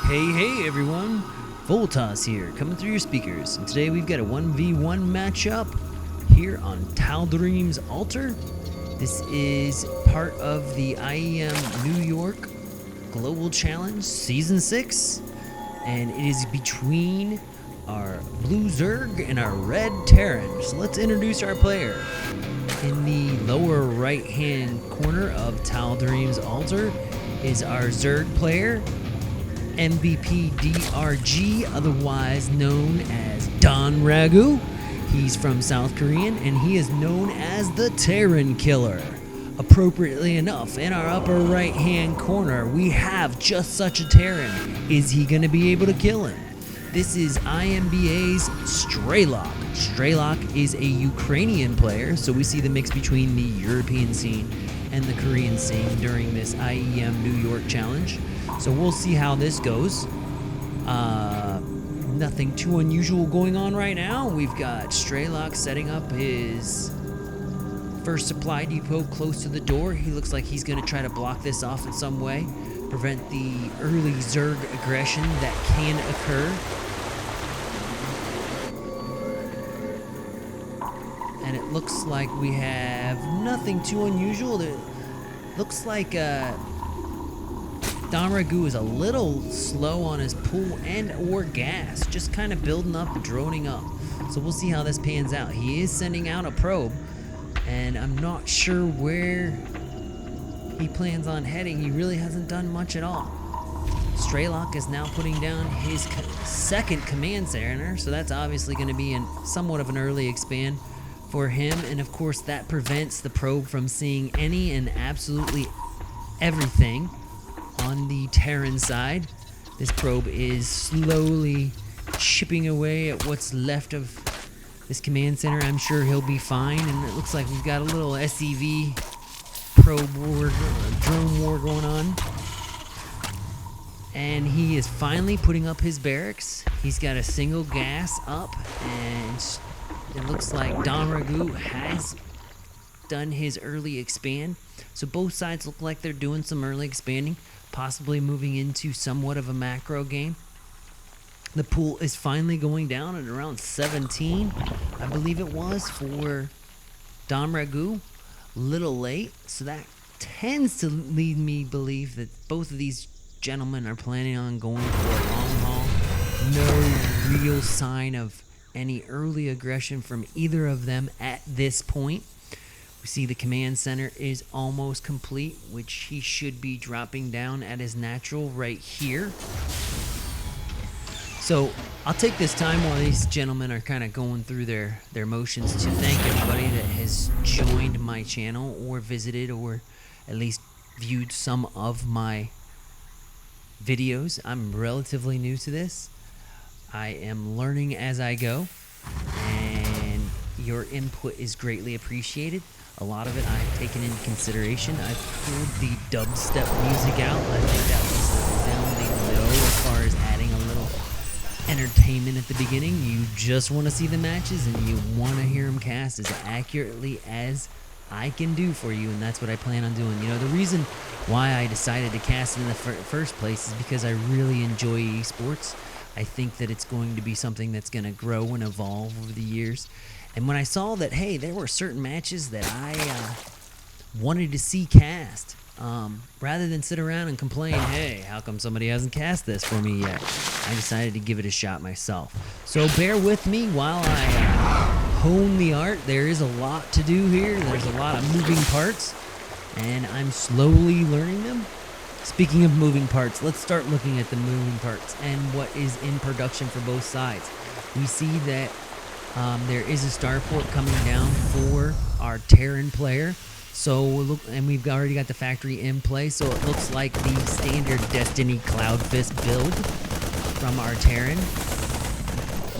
Hey everyone, Voltas here, coming through your speakers, and today we've got a 1v1 matchup here on Tal'Darim's Altar. This is part of the IEM New York Global Challenge Season 6, and it is between our blue Zerg and our red Terran. So let's introduce our player. In the lower right hand corner of Tal'Darim's Altar is our Zerg player, MVP DRG, otherwise known as DonRaeGu. He's from South Korean and he is known as the Terran Killer. Appropriately enough, in our upper right hand corner, we have just such a Terran. Is he going to be able to kill him? This is IMBA's Stralok. Stralok is a Ukrainian player, so we see the mix between the European scene and the Korean scene during this IEM New York challenge. So we'll see how this goes. Nothing too unusual going on right now. We've got Stralok setting up his first supply depot close to the door. He looks like he's going to try to block this off in some way, prevent the early Zerg aggression that can occur. And it looks like we have nothing too unusual. It looks like DongRaeGu is a little slow on his pull and or gas, just kind of building up, droning up. So we'll see how this pans out. He is sending out a probe, and I'm not sure where he plans on heading. He really hasn't done much at all. Stralok is now putting down his second command center, so that's obviously going to be somewhat of an early expand for him, and of course that prevents the probe from seeing any and absolutely everything on the Terran side. This probe is slowly chipping away at what's left of this command center. I'm sure he'll be fine, and it looks like we've got a little SCV probe war, drone war going on. And he is finally putting up his barracks. He's got a single gas up, and it looks like DonRaeGu has done his early expand. So both sides look like they're doing some early expanding, possibly moving into somewhat of a macro game. The pool is finally going down at around 17, I believe it was, for DonRaeGu. A little late, so that tends to lead me to believe that both of these gentlemen are planning on going for a long haul. No real sign of any early aggression from either of them at this point. We see the command center is almost complete, which he should be dropping down at his natural right here. So I'll take this time while these gentlemen are kind of going through their motions to thank everybody that has joined my channel or visited or at least viewed some of my videos. I'm relatively new to this. I am learning as I go, and your input is greatly appreciated. A lot of it I've taken into consideration. I've pulled the dubstep music out. I think that was a resounding no as far as adding a little entertainment at the beginning. You just want to see the matches, and you want to hear them cast as accurately as I can do for you, and that's what I plan on doing. You know, the reason why I decided to cast it in the first place is because I really enjoy esports. I think that it's going to be something that's going to grow and evolve over the years. And when I saw that, hey, there were certain matches that I wanted to see cast, rather than sit around and complain, hey, how come somebody hasn't cast this for me yet? I decided to give it a shot myself. So bear with me while I hone the art. There is a lot to do here. There's a lot of moving parts, and I'm slowly learning them. Speaking of moving parts, let's start looking at the moving parts and what is in production for both sides. We see that there is a starport coming down for our Terran player. So look, and we've already got the factory in place. So it looks like the standard Destiny Cloudfist build from our Terran.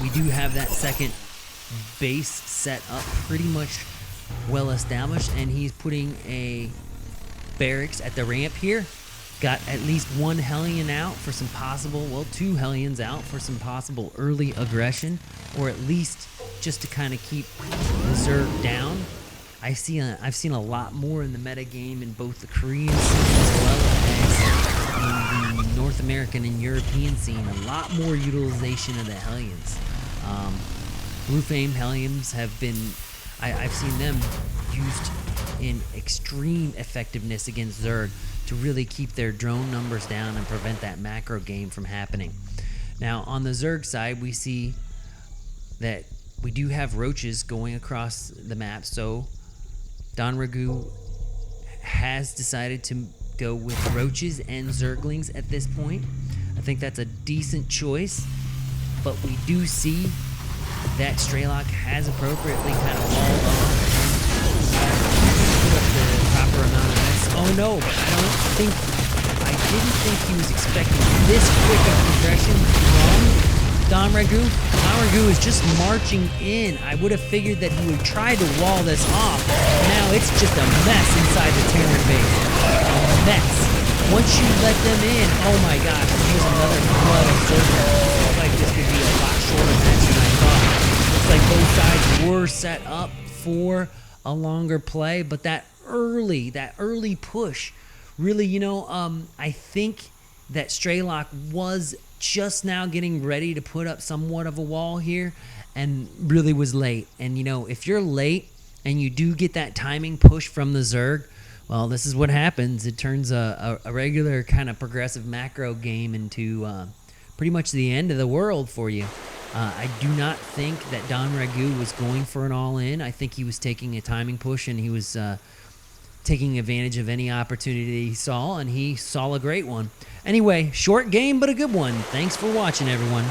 We do have that second base set up pretty much well established, and he's putting a barracks at the ramp here. Got at least one Hellion out for some possible, well, two Hellions out for some possible early aggression, or at least just to kind of keep the Zerg down. I've seen a lot more in the meta game in both the Korean scene as well as in the North North American and European scene, a lot more utilization of the Hellions. Blue Flame Hellions have been, I've seen them used in extreme effectiveness against Zerg to really keep their drone numbers down and prevent that macro game from happening. Now, on the Zerg side, we see that we do have roaches going across the map, so DonRaeGu has decided to go with roaches and Zerglings at this point. I think that's a decent choice, but we do see that Stralok has appropriately kind of walled off the proper amount of mess. Oh no, but I didn't think he was expecting this quick of progression from DonRaeGu. DonRaeGu is just marching in. I would have figured that he would try to wall this off. Now it's just a mess inside the Terran base. A mess. Once you let them in, oh my gosh, here's another flood of Zerg. Looks like this could be a lot shorter match than I thought. Looks like both sides were set up for a longer play, but that early push, really, I think that Stralok was just now getting ready to put up somewhat of a wall here and really was late. And, if you're late and you do get that timing push from the Zerg, well, this is what happens. It turns a regular kind of progressive macro game into pretty much the end of the world for you. I do not think that DonRaeGu was going for an all-in. I think he was taking a timing push, and he was taking advantage of any opportunity he saw, and he saw a great one. Anyway, short game, but a good one. Thanks for watching, everyone.